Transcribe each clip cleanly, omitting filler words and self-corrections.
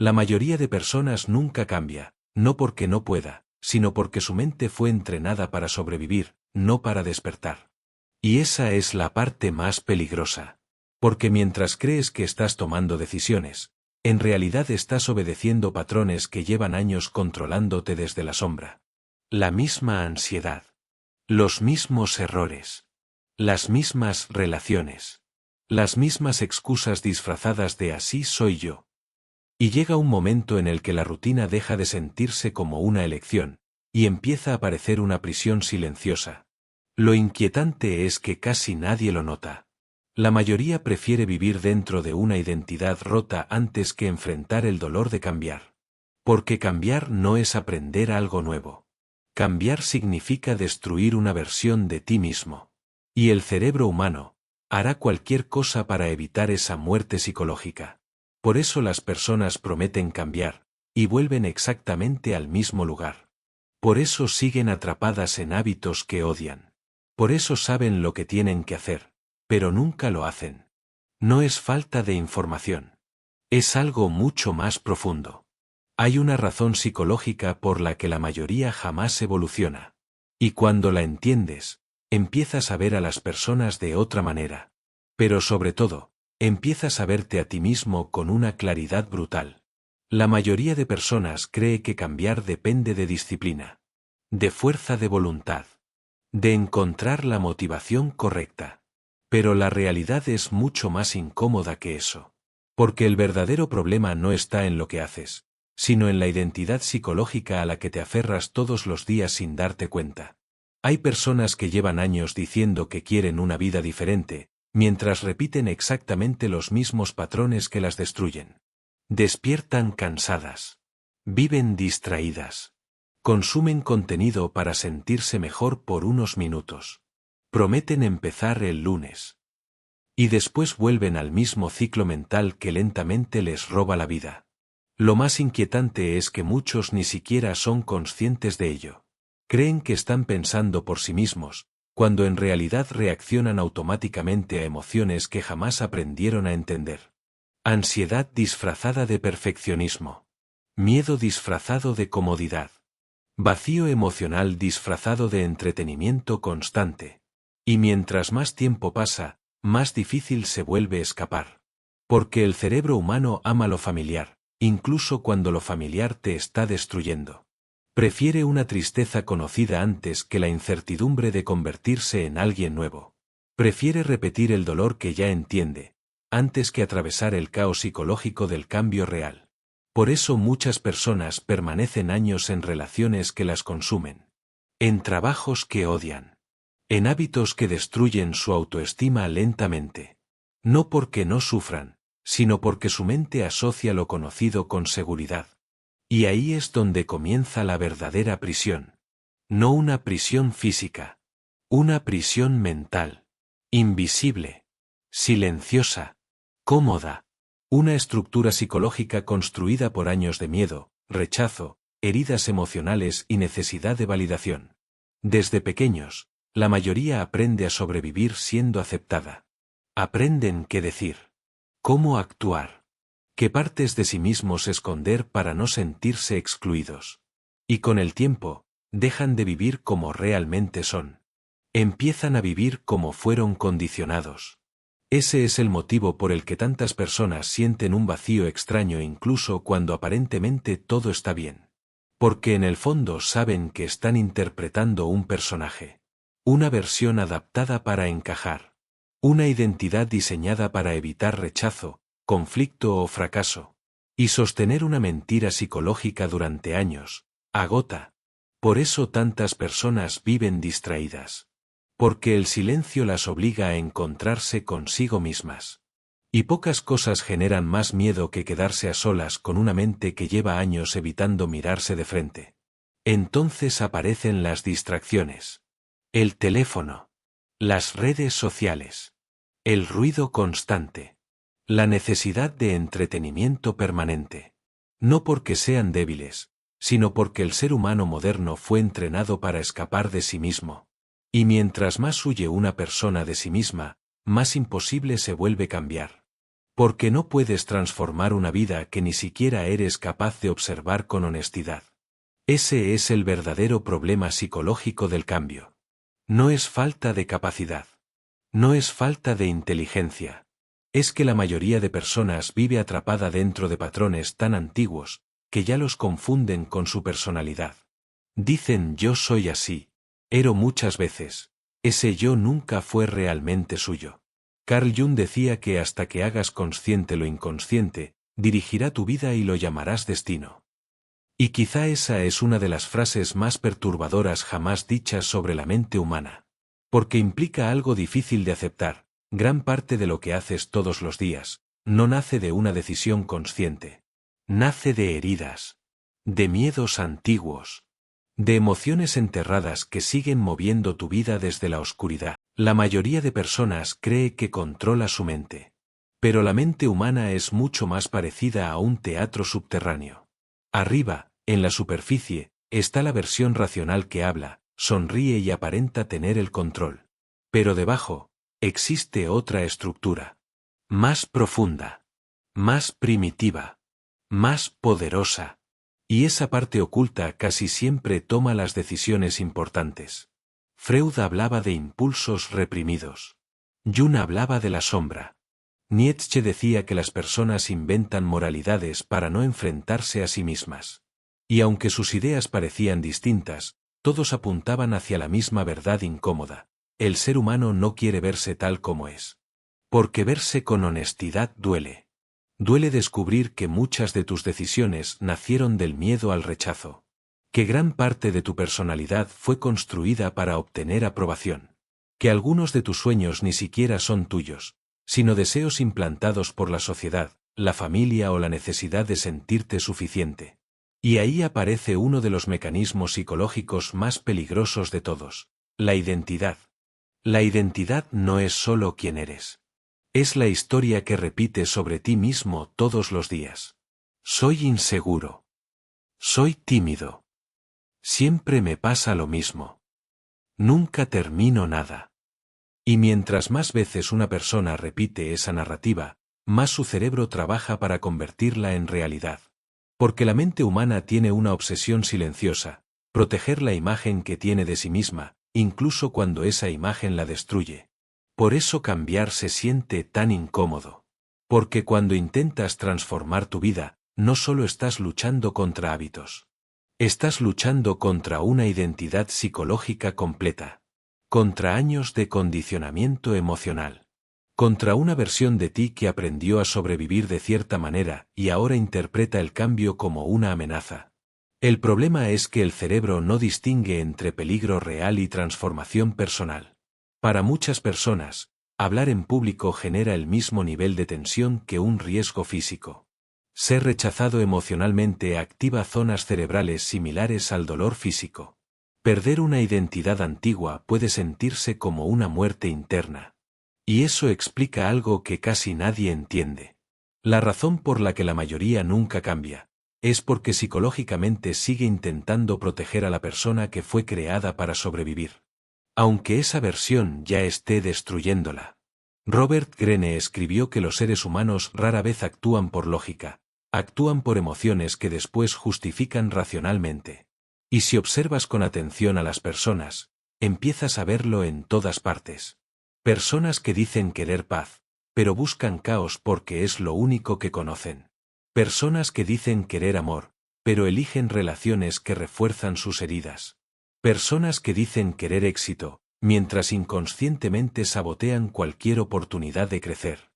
La mayoría de personas nunca cambia, no porque no pueda, sino porque su mente fue entrenada para sobrevivir, no para despertar. Y esa es la parte más peligrosa. Porque mientras crees que estás tomando decisiones, en realidad estás obedeciendo patrones que llevan años controlándote desde la sombra. La misma ansiedad. Los mismos errores. Las mismas relaciones. Las mismas excusas disfrazadas de así soy yo. Y llega un momento en el que la rutina deja de sentirse como una elección, y empieza a parecer una prisión silenciosa. Lo inquietante es que casi nadie lo nota. La mayoría prefiere vivir dentro de una identidad rota antes que enfrentar el dolor de cambiar. Porque cambiar no es aprender algo nuevo. Cambiar significa destruir una versión de ti mismo. Y el cerebro humano hará cualquier cosa para evitar esa muerte psicológica. Por eso las personas prometen cambiar, y vuelven exactamente al mismo lugar. Por eso siguen atrapadas en hábitos que odian. Por eso saben lo que tienen que hacer, pero nunca lo hacen. No es falta de información. Es algo mucho más profundo. Hay una razón psicológica por la que la mayoría jamás evoluciona. Y cuando la entiendes, empiezas a ver a las personas de otra manera. Pero sobre todo, empiezas a verte a ti mismo con una claridad brutal. La mayoría de personas cree que cambiar depende de disciplina, de fuerza de voluntad, de encontrar la motivación correcta. Pero la realidad es mucho más incómoda que eso. Porque el verdadero problema no está en lo que haces, sino en la identidad psicológica a la que te aferras todos los días sin darte cuenta. Hay personas que llevan años diciendo que quieren una vida diferente, mientras repiten exactamente los mismos patrones que las destruyen. Despiertan cansadas. Viven distraídas. Consumen contenido para sentirse mejor por unos minutos. Prometen empezar el lunes. Y después vuelven al mismo ciclo mental que lentamente les roba la vida. Lo más inquietante es que muchos ni siquiera son conscientes de ello. Creen que están pensando por sí mismos, cuando en realidad reaccionan automáticamente a emociones que jamás aprendieron a entender. Ansiedad disfrazada de perfeccionismo. Miedo disfrazado de comodidad. Vacío emocional disfrazado de entretenimiento constante. Y mientras más tiempo pasa, más difícil se vuelve escapar. Porque el cerebro humano ama lo familiar, incluso cuando lo familiar te está destruyendo. Prefiere una tristeza conocida antes que la incertidumbre de convertirse en alguien nuevo. Prefiere repetir el dolor que ya entiende, antes que atravesar el caos psicológico del cambio real. Por eso muchas personas permanecen años en relaciones que las consumen. En trabajos que odian. En hábitos que destruyen su autoestima lentamente. No porque no sufran, sino porque su mente asocia lo conocido con seguridad. Y ahí es donde comienza la verdadera prisión. No una prisión física. Una prisión mental. Invisible. Silenciosa. Cómoda. Una estructura psicológica construida por años de miedo, rechazo, heridas emocionales y necesidad de validación. Desde pequeños, la mayoría aprende a sobrevivir siendo aceptada. Aprenden qué decir. Cómo actuar. Qué partes de sí mismos esconder para no sentirse excluidos. Y con el tiempo, dejan de vivir como realmente son. Empiezan a vivir como fueron condicionados. Ese es el motivo por el que tantas personas sienten un vacío extraño incluso cuando aparentemente todo está bien. Porque en el fondo saben que están interpretando un personaje. Una versión adaptada para encajar. Una identidad diseñada para evitar rechazo, conflicto o fracaso. Y sostener una mentira psicológica durante años, agota. Por eso tantas personas viven distraídas. Porque el silencio las obliga a encontrarse consigo mismas. Y pocas cosas generan más miedo que quedarse a solas con una mente que lleva años evitando mirarse de frente. Entonces aparecen las distracciones. El teléfono. Las redes sociales. El ruido constante. La necesidad de entretenimiento permanente. No porque sean débiles, sino porque el ser humano moderno fue entrenado para escapar de sí mismo. Y mientras más huye una persona de sí misma, más imposible se vuelve cambiar. Porque no puedes transformar una vida que ni siquiera eres capaz de observar con honestidad. Ese es el verdadero problema psicológico del cambio. No es falta de capacidad. No es falta de inteligencia. Es que la mayoría de personas vive atrapada dentro de patrones tan antiguos, que ya los confunden con su personalidad. Dicen yo soy así. Ero muchas veces. Ese yo nunca fue realmente suyo. Carl Jung decía que hasta que hagas consciente lo inconsciente, dirigirá tu vida y lo llamarás destino. Y quizá esa es una de las frases más perturbadoras jamás dichas sobre la mente humana. Porque implica algo difícil de aceptar. Gran parte de lo que haces todos los días, no nace de una decisión consciente. Nace de heridas. De miedos antiguos. De emociones enterradas que siguen moviendo tu vida desde la oscuridad. La mayoría de personas cree que controla su mente. Pero la mente humana es mucho más parecida a un teatro subterráneo. Arriba, en la superficie, está la versión racional que habla, sonríe y aparenta tener el control. Pero debajo, existe otra estructura. Más profunda. Más primitiva. Más poderosa. Y esa parte oculta casi siempre toma las decisiones importantes. Freud hablaba de impulsos reprimidos. Jung hablaba de la sombra. Nietzsche decía que las personas inventan moralidades para no enfrentarse a sí mismas. Y aunque sus ideas parecían distintas, todos apuntaban hacia la misma verdad incómoda. El ser humano no quiere verse tal como es. Porque verse con honestidad duele. Duele descubrir que muchas de tus decisiones nacieron del miedo al rechazo. Que gran parte de tu personalidad fue construida para obtener aprobación. Que algunos de tus sueños ni siquiera son tuyos, sino deseos implantados por la sociedad, la familia o la necesidad de sentirte suficiente. Y ahí aparece uno de los mecanismos psicológicos más peligrosos de todos, la identidad. La identidad no es solo quién eres. Es la historia que repites sobre ti mismo todos los días. Soy inseguro. Soy tímido. Siempre me pasa lo mismo. Nunca termino nada. Y mientras más veces una persona repite esa narrativa, más su cerebro trabaja para convertirla en realidad. Porque la mente humana tiene una obsesión silenciosa, proteger la imagen que tiene de sí misma, incluso cuando esa imagen la destruye. Por eso cambiar se siente tan incómodo. Porque cuando intentas transformar tu vida, no solo estás luchando contra hábitos. Estás luchando contra una identidad psicológica completa. Contra años de condicionamiento emocional. Contra una versión de ti que aprendió a sobrevivir de cierta manera y ahora interpreta el cambio como una amenaza. El problema es que el cerebro no distingue entre peligro real y transformación personal. Para muchas personas, hablar en público genera el mismo nivel de tensión que un riesgo físico. Ser rechazado emocionalmente activa zonas cerebrales similares al dolor físico. Perder una identidad antigua puede sentirse como una muerte interna. Y eso explica algo que casi nadie entiende. La razón por la que la mayoría nunca cambia, es porque psicológicamente sigue intentando proteger a la persona que fue creada para sobrevivir. Aunque esa versión ya esté destruyéndola. Robert Greene escribió que los seres humanos rara vez actúan por lógica, actúan por emociones que después justifican racionalmente. Y si observas con atención a las personas, empiezas a verlo en todas partes. Personas que dicen querer paz, pero buscan caos porque es lo único que conocen. Personas que dicen querer amor, pero eligen relaciones que refuerzan sus heridas. Personas que dicen querer éxito, mientras inconscientemente sabotean cualquier oportunidad de crecer.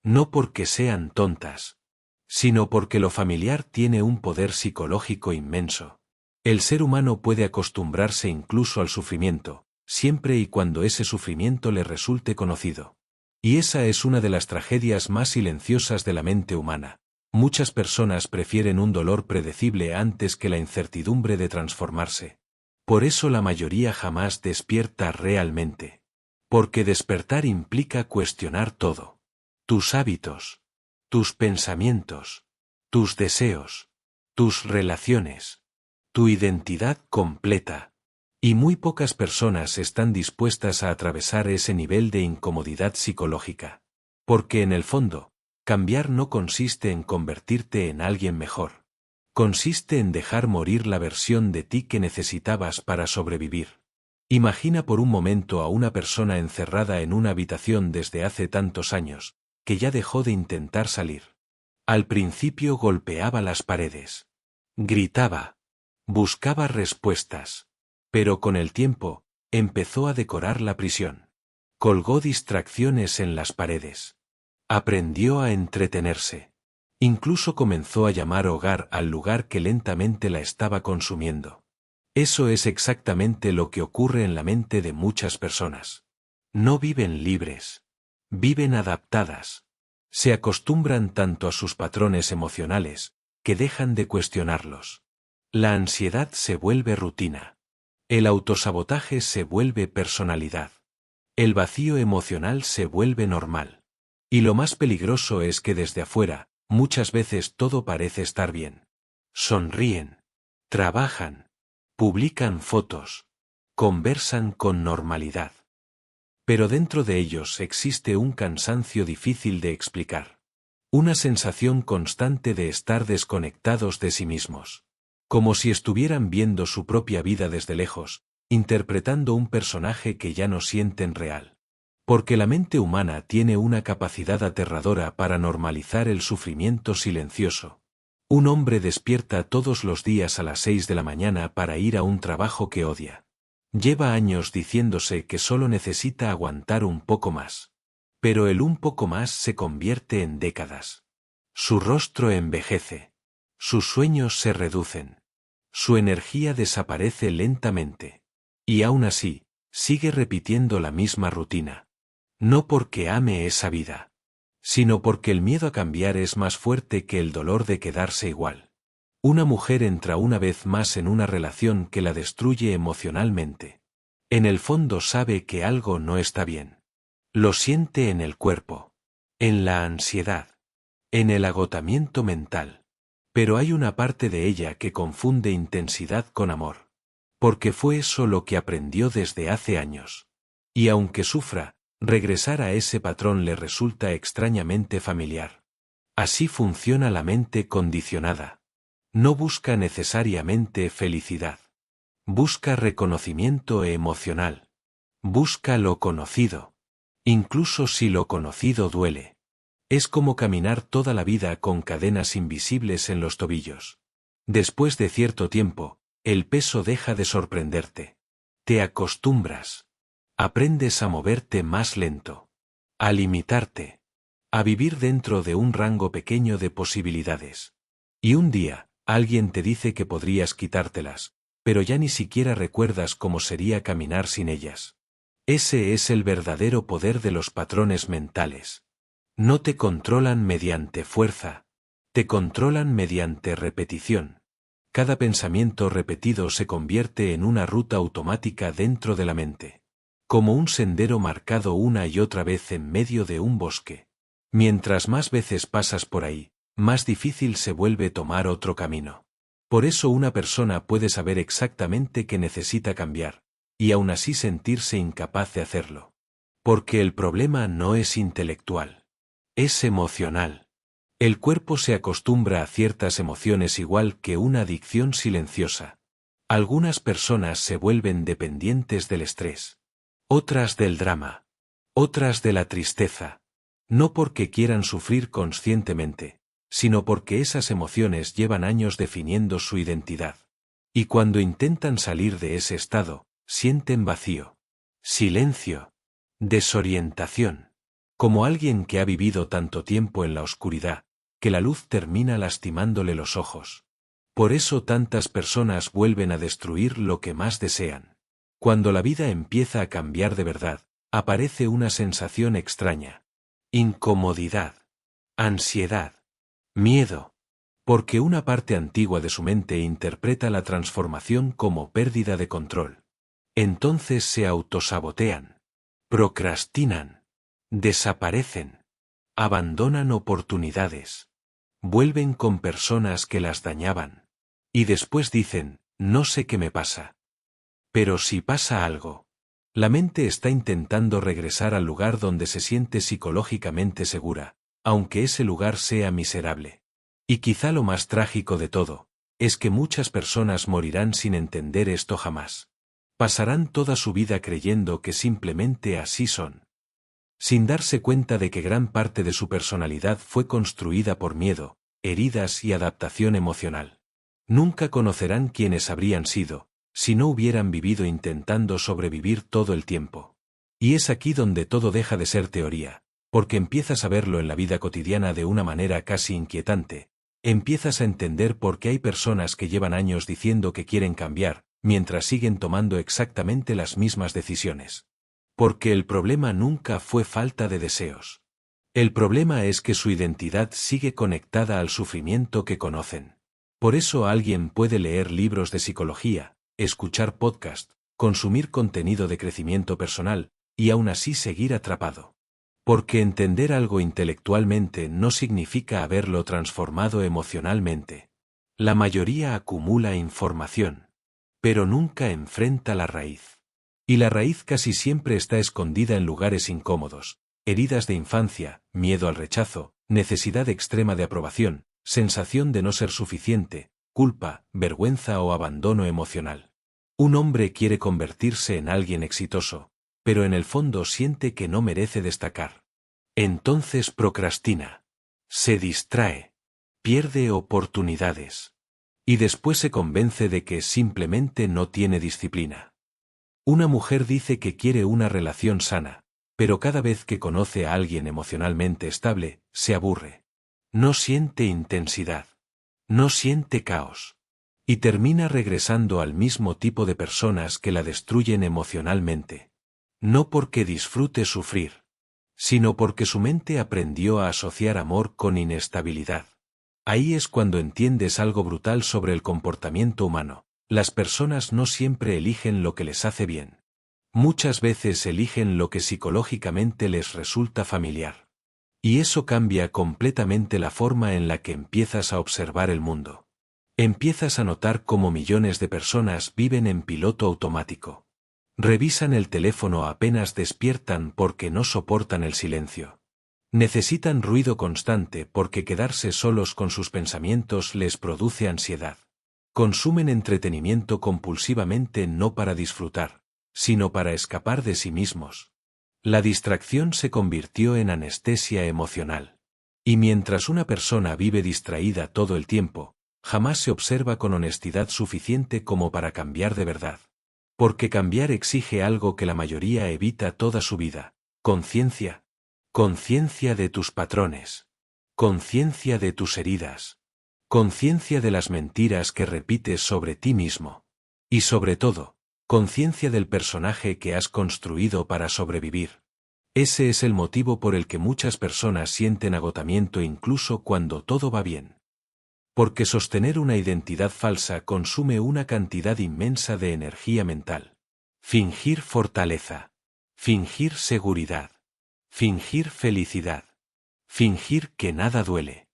No porque sean tontas, sino porque lo familiar tiene un poder psicológico inmenso. El ser humano puede acostumbrarse incluso al sufrimiento, siempre y cuando ese sufrimiento le resulte conocido. Y esa es una de las tragedias más silenciosas de la mente humana. Muchas personas prefieren un dolor predecible antes que la incertidumbre de transformarse. Por eso la mayoría jamás despierta realmente. Porque despertar implica cuestionar todo. Tus hábitos, tus pensamientos, tus deseos, tus relaciones, tu identidad completa. Y muy pocas personas están dispuestas a atravesar ese nivel de incomodidad psicológica. Porque en el fondo, Cambiar no consiste en convertirte en alguien mejor. Consiste en dejar morir la versión de ti que necesitabas para sobrevivir. Imagina por un momento a una persona encerrada en una habitación desde hace tantos años, que ya dejó de intentar salir. Al principio golpeaba las paredes. Gritaba. Buscaba respuestas. Pero con el tiempo, empezó a decorar la prisión. Colgó distracciones en las paredes. Aprendió a entretenerse. Incluso comenzó a llamar hogar al lugar que lentamente la estaba consumiendo. Eso es exactamente lo que ocurre en la mente de muchas personas. No viven libres. Viven adaptadas. Se acostumbran tanto a sus patrones emocionales, que dejan de cuestionarlos. La ansiedad se vuelve rutina. El autosabotaje se vuelve personalidad. El vacío emocional se vuelve normal. Y lo más peligroso es que desde afuera, muchas veces todo parece estar bien. Sonríen. Trabajan. Publican fotos. Conversan con normalidad. Pero dentro de ellos existe un cansancio difícil de explicar. Una sensación constante de estar desconectados de sí mismos. Como si estuvieran viendo su propia vida desde lejos, interpretando un personaje que ya no sienten real. Porque la mente humana tiene una capacidad aterradora para normalizar el sufrimiento silencioso. Un hombre despierta todos los días a las 6 de la mañana para ir a un trabajo que odia. Lleva años diciéndose que solo necesita aguantar un poco más. Pero el un poco más se convierte en décadas. Su rostro envejece. Sus sueños se reducen. Su energía desaparece lentamente. Y aún así, sigue repitiendo la misma rutina. No porque ame esa vida, sino porque el miedo a cambiar es más fuerte que el dolor de quedarse igual. Una mujer entra una vez más en una relación que la destruye emocionalmente. En el fondo sabe que algo no está bien. Lo siente en el cuerpo, en la ansiedad, en el agotamiento mental. Pero hay una parte de ella que confunde intensidad con amor. Porque fue eso lo que aprendió desde hace años. Y aunque sufra, regresar a ese patrón le resulta extrañamente familiar. Así funciona la mente condicionada. No busca necesariamente felicidad. Busca reconocimiento emocional. Busca lo conocido. Incluso si lo conocido duele. Es como caminar toda la vida con cadenas invisibles en los tobillos. Después de cierto tiempo, el peso deja de sorprenderte. Te acostumbras. Aprendes a moverte más lento. A limitarte. A vivir dentro de un rango pequeño de posibilidades. Y un día, alguien te dice que podrías quitártelas, pero ya ni siquiera recuerdas cómo sería caminar sin ellas. Ese es el verdadero poder de los patrones mentales. No te controlan mediante fuerza. Te controlan mediante repetición. Cada pensamiento repetido se convierte en una ruta automática dentro de la mente. Como un sendero marcado una y otra vez en medio de un bosque. Mientras más veces pasas por ahí, más difícil se vuelve tomar otro camino. Por eso una persona puede saber exactamente que necesita cambiar, y aún así sentirse incapaz de hacerlo. Porque el problema no es intelectual. Es emocional. El cuerpo se acostumbra a ciertas emociones igual que una adicción silenciosa. Algunas personas se vuelven dependientes del estrés. Otras del drama. Otras de la tristeza. No porque quieran sufrir conscientemente, sino porque esas emociones llevan años definiendo su identidad. Y cuando intentan salir de ese estado, sienten vacío, silencio, desorientación. Como alguien que ha vivido tanto tiempo en la oscuridad, que la luz termina lastimándole los ojos. Por eso tantas personas vuelven a destruir lo que más desean. Cuando la vida empieza a cambiar de verdad, aparece una sensación extraña. Incomodidad. Ansiedad. Miedo. Porque una parte antigua de su mente interpreta la transformación como pérdida de control. Entonces se autosabotean. Procrastinan. Desaparecen. Abandonan oportunidades. Vuelven con personas que las dañaban. Y después dicen, no sé qué me pasa. Pero si pasa algo. La mente está intentando regresar al lugar donde se siente psicológicamente segura, aunque ese lugar sea miserable. Y quizá lo más trágico de todo, es que muchas personas morirán sin entender esto jamás. Pasarán toda su vida creyendo que simplemente así son, sin darse cuenta de que gran parte de su personalidad fue construida por miedo, heridas y adaptación emocional. Nunca conocerán quiénes habrían sido, si no hubieran vivido intentando sobrevivir todo el tiempo. Y es aquí donde todo deja de ser teoría, porque empiezas a verlo en la vida cotidiana de una manera casi inquietante. Empiezas a entender por qué hay personas que llevan años diciendo que quieren cambiar, mientras siguen tomando exactamente las mismas decisiones. Porque el problema nunca fue falta de deseos. El problema es que su identidad sigue conectada al sufrimiento que conocen. Por eso alguien puede leer libros de psicología, escuchar podcast, consumir contenido de crecimiento personal, y aún así seguir atrapado. Porque entender algo intelectualmente no significa haberlo transformado emocionalmente. La mayoría acumula información, pero nunca enfrenta la raíz. Y la raíz casi siempre está escondida en lugares incómodos, heridas de infancia, miedo al rechazo, necesidad extrema de aprobación, sensación de no ser suficiente, culpa, vergüenza o abandono emocional. Un hombre quiere convertirse en alguien exitoso, pero en el fondo siente que no merece destacar. Entonces procrastina. Se distrae. Pierde oportunidades. Y después se convence de que simplemente no tiene disciplina. Una mujer dice que quiere una relación sana, pero cada vez que conoce a alguien emocionalmente estable, se aburre. No siente intensidad. No siente caos. Y termina regresando al mismo tipo de personas que la destruyen emocionalmente. No porque disfrute sufrir, sino porque su mente aprendió a asociar amor con inestabilidad. Ahí es cuando entiendes algo brutal sobre el comportamiento humano. Las personas no siempre eligen lo que les hace bien. Muchas veces eligen lo que psicológicamente les resulta familiar. Y eso cambia completamente la forma en la que empiezas a observar el mundo. Empiezas a notar cómo millones de personas viven en piloto automático. Revisan el teléfono apenas despiertan porque no soportan el silencio. Necesitan ruido constante porque quedarse solos con sus pensamientos les produce ansiedad. Consumen entretenimiento compulsivamente no para disfrutar, sino para escapar de sí mismos. La distracción se convirtió en anestesia emocional. Y mientras una persona vive distraída todo el tiempo, jamás se observa con honestidad suficiente como para cambiar de verdad. Porque cambiar exige algo que la mayoría evita toda su vida: conciencia. Conciencia de tus patrones. Conciencia de tus heridas. Conciencia de las mentiras que repites sobre ti mismo. Y sobre todo, conciencia del personaje que has construido para sobrevivir. Ese es el motivo por el que muchas personas sienten agotamiento incluso cuando todo va bien. Porque sostener una identidad falsa consume una cantidad inmensa de energía mental. Fingir fortaleza. Fingir seguridad. Fingir felicidad. Fingir que nada duele.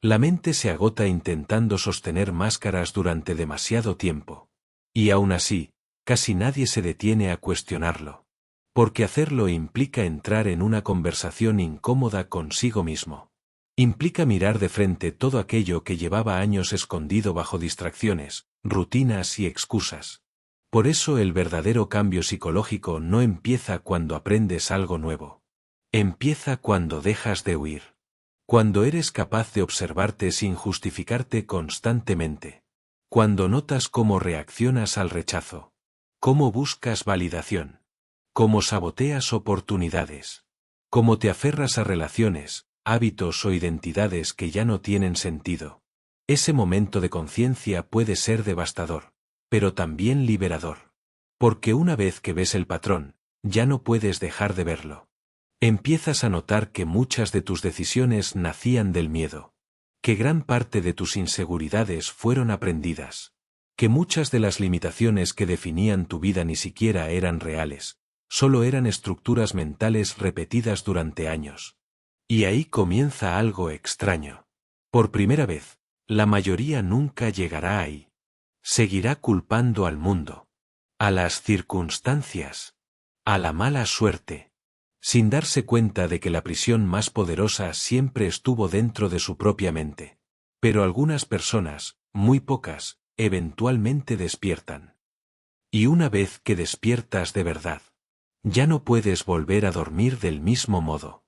La mente se agota intentando sostener máscaras durante demasiado tiempo. Y aún así, casi nadie se detiene a cuestionarlo. Porque hacerlo implica entrar en una conversación incómoda consigo mismo. Implica mirar de frente todo aquello que llevaba años escondido bajo distracciones, rutinas y excusas. Por eso el verdadero cambio psicológico no empieza cuando aprendes algo nuevo. Empieza cuando dejas de huir. Cuando eres capaz de observarte sin justificarte constantemente. Cuando notas cómo reaccionas al rechazo. Cómo buscas validación. Cómo saboteas oportunidades. Cómo te aferras a relaciones, hábitos o identidades que ya no tienen sentido. Ese momento de conciencia puede ser devastador, pero también liberador. Porque una vez que ves el patrón, ya no puedes dejar de verlo. Empiezas a notar que muchas de tus decisiones nacían del miedo. Que gran parte de tus inseguridades fueron aprendidas. Que muchas de las limitaciones que definían tu vida ni siquiera eran reales, solo eran estructuras mentales repetidas durante años. Y ahí comienza algo extraño. Por primera vez, la mayoría nunca llegará ahí. Seguirá culpando al mundo, a las circunstancias, a la mala suerte. sin darse cuenta de que la prisión más poderosa siempre estuvo dentro de su propia mente. Pero algunas personas, muy pocas, eventualmente despiertan. Y una vez que despiertas de verdad, ya no puedes volver a dormir del mismo modo.